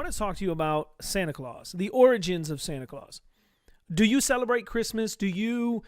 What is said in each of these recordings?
want to talk to you about Santa Claus, the origins of Santa Claus. Do you celebrate Christmas? Do you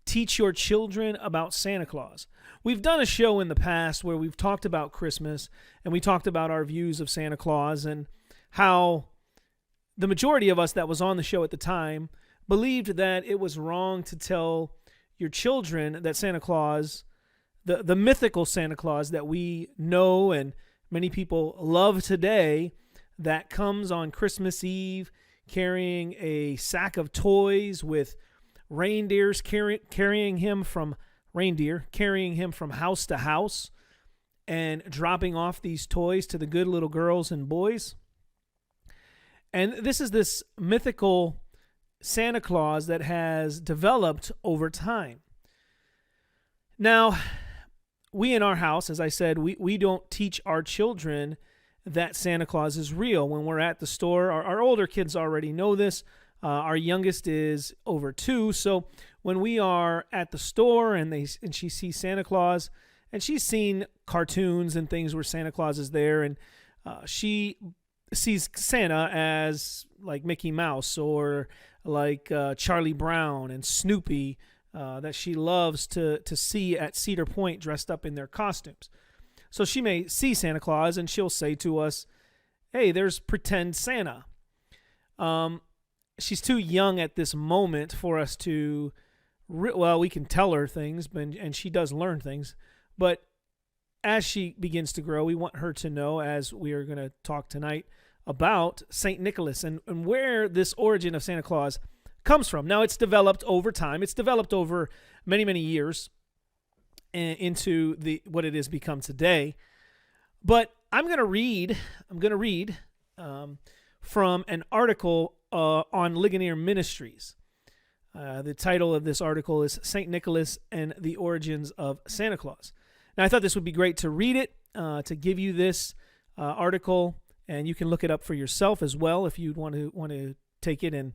teach your children about Santa Claus? We've done a show in the past where we've talked about Christmas, and we talked about our views of Santa Claus and how the majority of us that was on the show at the time believed that it was wrong to tell your children that Santa Claus, the mythical Santa Claus that we know and many people love today, that comes on Christmas Eve carrying a sack of toys with reindeers carrying him from house to house and dropping off these toys to the good little girls and boys. And this is this mythical Santa Claus that has developed over time. Now, we in our house, as I said, we don't teach our children that Santa Claus is real. When we're at the store, our older kids already know this. Our youngest is over 2, so when we are at the store and she sees Santa Claus, and she's seen cartoons and things where Santa Claus is there, and she sees Santa as like Mickey Mouse or like Charlie Brown and Snoopy that she loves to see at Cedar Point dressed up in their costumes. So she may see Santa Claus and she'll say to us, hey, there's pretend Santa. She's too young at this moment for us to, we can tell her things, and she does learn things. But as she begins to grow, we want her to know, as we are going to talk tonight, about St. Nicholas and where this origin of Santa Claus comes from. Now, it's developed over time. It's developed over many, many years into what it has become today. But I'm going to read from an article on Ligonier Ministries. The title of this article is St. Nicholas and the Origins of Santa Claus. Now, I thought this would be great to read it, to give you this article, and you can look it up for yourself as well if you'd want to take it and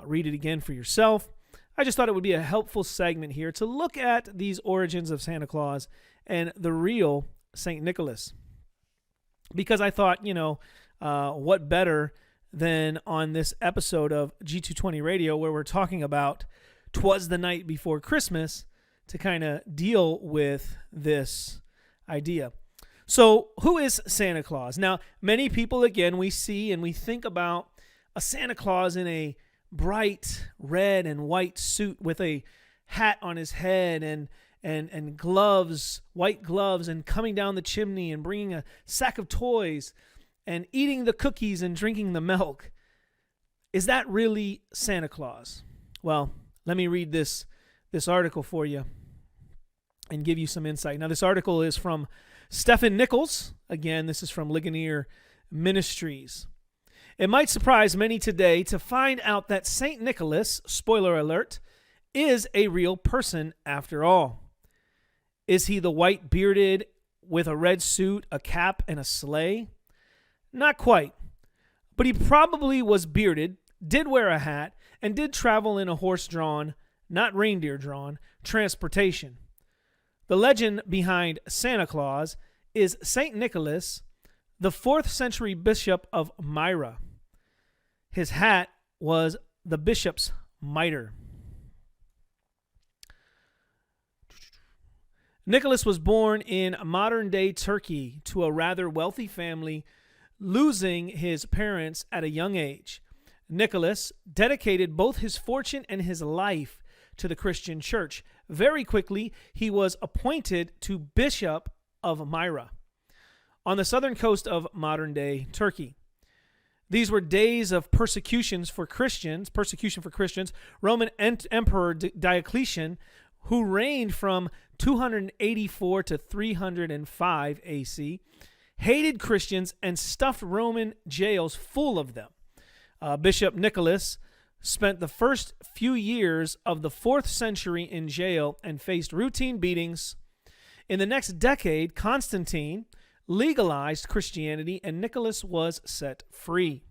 read it again for yourself. I just thought it would be a helpful segment here to look at these origins of Santa Claus and the real St. Nicholas. Because I thought, what better than on this episode of G220 Radio where we're talking about 'Twas the Night Before Christmas to kind of deal with this idea. So who is Santa Claus? Now, many people, again, we see and we think about a Santa Claus in a bright red and white suit with a hat on his head and gloves, white gloves, and coming down the chimney and bringing a sack of toys and eating the cookies and drinking the milk. Is that really Santa Claus? Well, let me read this article for you and give you some insight. Now, this article is from Stephen Nichols. Again, this is from Ligonier Ministries. It might surprise many today to find out that St. Nicholas, spoiler alert, is a real person after all. Is he the white-bearded with a red suit, a cap, and a sleigh? Not quite. But he probably was bearded, did wear a hat, and did travel in a horse-drawn, not reindeer-drawn, transportation. The legend behind Santa Claus is St. Nicholas, the 4th century bishop of Myra. His hat was the bishop's mitre. Nicholas was born in modern-day Turkey to a rather wealthy family, losing his parents at a young age. Nicholas dedicated both his fortune and his life to the Christian church. Very quickly, he was appointed to Bishop of Myra on the southern coast of modern-day Turkey. These were days of persecution for Christians. Roman Emperor Diocletian, who reigned from 284 to 305 AC, hated Christians and stuffed Roman jails full of them. Bishop Nicholas spent the first few years of the 4th century in jail and faced routine beatings. In the next decade, Constantine legalized Christianity and Nicholas was set free.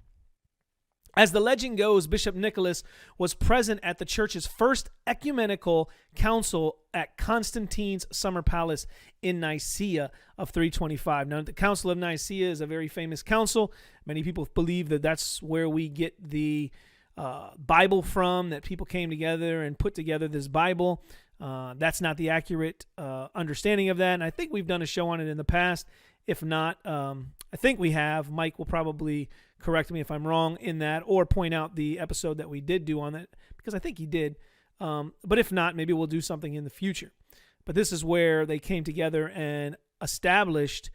As the legend goes, Bishop Nicholas was present at the church's first ecumenical council at Constantine's summer palace in Nicaea of 325. Now, the Council of Nicaea is a very famous council. Many people believe that that's where we get the Bible from, that people came together and put together this Bible. That's not the accurate understanding of that, and I think we've done a show on it in the past. If not, I think we have. Mike will probably correct me if I'm wrong in that, or point out the episode that we did do on that, because I think he did. But if not, maybe we'll do something in the future. But this is where they came together and established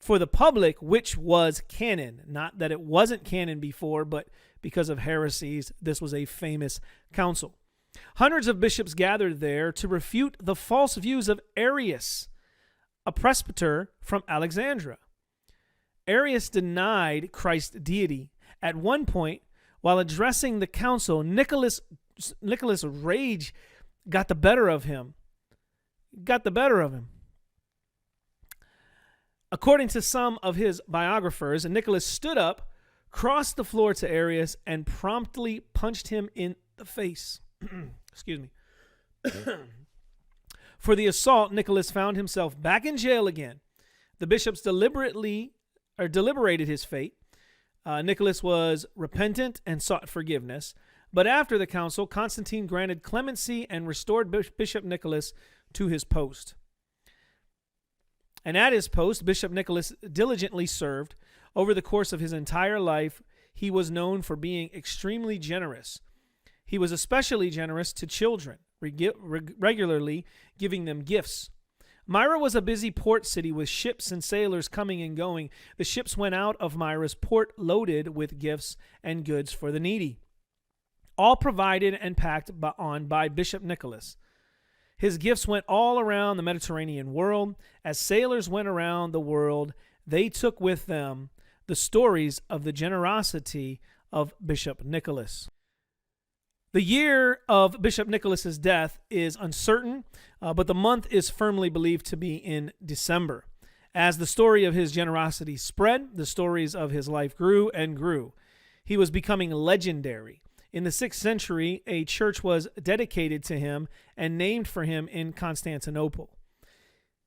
for the public which was canon. Not that it wasn't canon before, but because of heresies, this was a famous council. Hundreds of bishops gathered there to refute the false views of Arius, a presbyter from Alexandria. Arius denied Christ's deity. At one point, while addressing the council, Nicholas' rage got the better of him. According to some of his biographers, Nicholas stood up, crossed the floor to Arius, and promptly punched him in the face. Excuse me. For the assault, Nicholas found himself back in jail again. The bishops deliberated his fate. Nicholas was repentant and sought forgiveness. But after the council, Constantine granted clemency and restored Bishop Nicholas to his post. And at his post, Bishop Nicholas diligently served. Over the course of his entire life, he was known for being extremely generous. He was especially generous to children, regularly giving them gifts. Myra was a busy port city with ships and sailors coming and going. The ships went out of Myra's port loaded with gifts and goods for the needy, all provided and packed on by Bishop Nicholas. His gifts went all around the Mediterranean world. As sailors went around the world, they took with them the stories of the generosity of Bishop Nicholas. The year of Bishop Nicholas's death is uncertain, but the month is firmly believed to be in December. As the story of his generosity spread, the stories of his life grew and grew. He was becoming legendary. In the 6th century, a church was dedicated to him and named for him in Constantinople.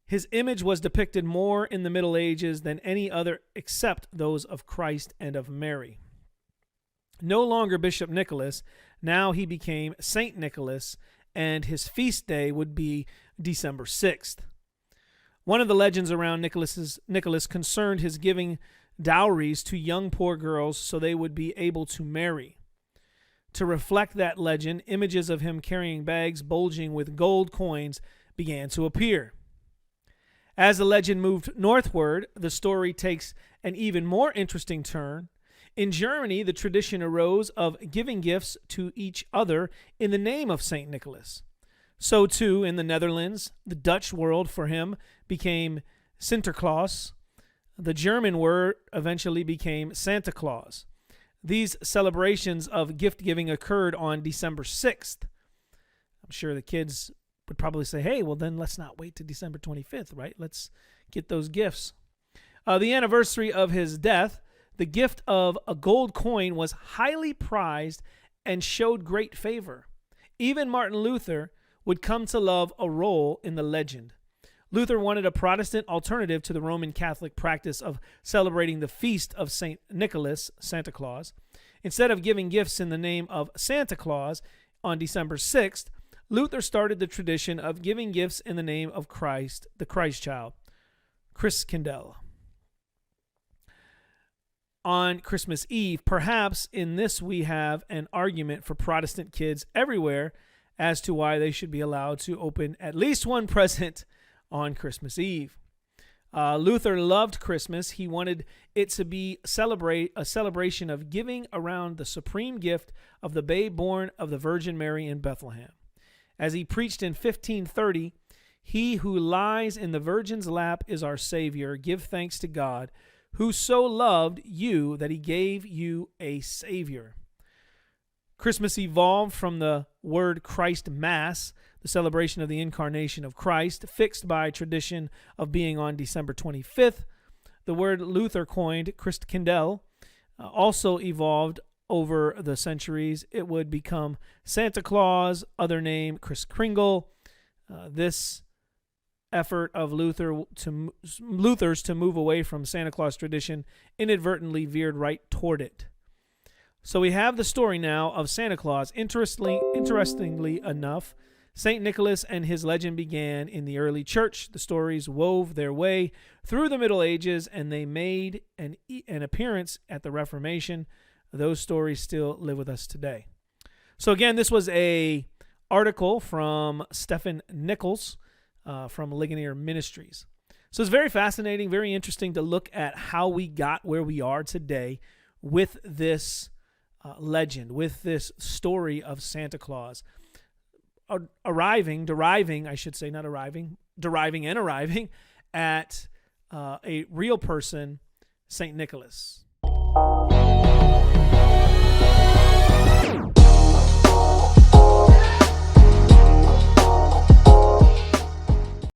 His image was depicted more in the Middle Ages than any other except those of Christ and of Mary. No longer Bishop Nicholas, now he became Saint Nicholas, and his feast day would be December 6th. One of the legends around Nicholas concerned his giving dowries to young poor girls so they would be able to marry. To reflect that legend, images of him carrying bags bulging with gold coins began to appear. As the legend moved northward, the story takes an even more interesting turn. In Germany, the tradition arose of giving gifts to each other in the name of St. Nicholas. So too in the Netherlands, the Dutch word for him became Santa Claus. The German word eventually became Santa Claus. These celebrations of gift-giving occurred on December 6th. I'm sure the kids would probably say, hey, well then let's not wait to December 25th, right? Let's get those gifts. The anniversary of his death, the gift of a gold coin was highly prized and showed great favor. Even Martin Luther would come to love a role in the legend. Luther wanted a Protestant alternative to the Roman Catholic practice of celebrating the feast of St. Nicholas, Santa Claus. Instead of giving gifts in the name of Santa Claus on December 6th, Luther started the tradition of giving gifts in the name of Christ, the Christ child, Christkindl. On Christmas Eve, perhaps in this we have an argument for Protestant kids everywhere as to why they should be allowed to open at least one present on Christmas Eve. Luther loved Christmas. He wanted it to be a celebration of giving around the supreme gift of the babe born of the Virgin Mary in Bethlehem. As he preached in 1530, "He who lies in the Virgin's lap is our Savior. Give thanks to God, who so loved you that he gave you a Savior." Christmas evolved from the word Christ Mass, the celebration of the incarnation of Christ, fixed by tradition of being on December 25th. The word Luther coined, Christkindl, also evolved over the centuries. It would become Santa Claus, other name Kris Kringle. This effort of Luther's to move away from Santa Claus tradition inadvertently veered right toward it. So we have the story now of Santa Claus. Interestingly enough, St. Nicholas and his legend began in the early church. The stories wove their way through the Middle Ages, and they made an appearance at the Reformation. Those stories still live with us today. So again, this was a article from Stephen Nichols from Ligonier Ministries. So it's very fascinating, very interesting to look at how we got where we are today with this legend, with this story of Santa Claus deriving and arriving at a real person, St. Nicholas.